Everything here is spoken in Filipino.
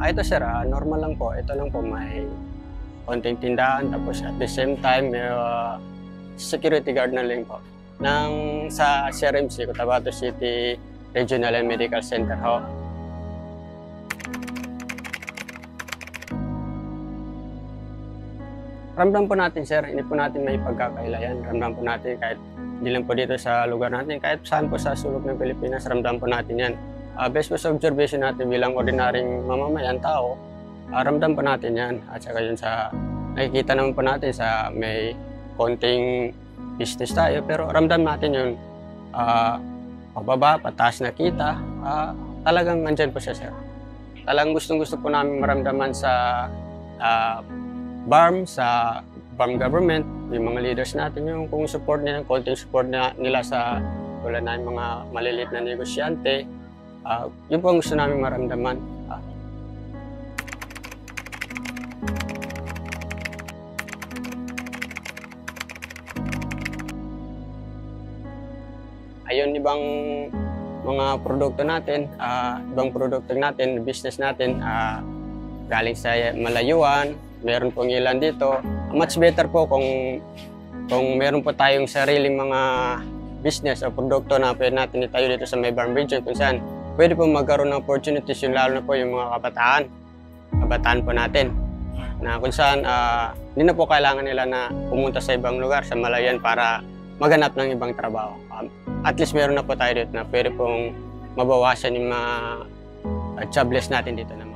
Ito sir, normal lang po. Ito lang po, may konting tindahan. Tapos at the same time, may security guard na lang po. Sa CRMC, Cotabato City Regional and Medical Center ho. Ramdam po natin sir, hindi po natin may pagkakailayan. Ramdam po natin kahit hindi lang po dito sa lugar natin, kahit saan po sa sulok ng Pilipinas, ramdam po natin yan. Based po sa observation natin bilang ordinaryong mamamayan tao, ramdam po natin yan. At saka yun sa nakikita naman po natin sa may konting business tayo, pero ramdam natin yun. Pababa, pataas na kita, talagang nandyan po siya sir. Talagang gustong-gusto po namin maramdaman sa BARM, sa BARM government, yung mga leaders natin, yung kung support nila, konting support nila sa tulad na yung mga maliliit na negosyante, yun po ang gusto namin maramdaman. Ayun, ibang mga produkto natin, business natin, galing sa malayuan, meron pong ilan dito. Much better po kung meron po tayong sariling mga business o produkto na pwede natin itayo dito sa may BARM region kung saan pwede po magkaroon ng opportunities yung lalo na po yung mga kabataan po natin na kung saan hindi na po kailangan nila na pumunta sa ibang lugar, sa malayan para maghanap ng ibang trabaho. At least meron na po tayo dito na pwede pong mabawasan yung mga jobless natin dito naman.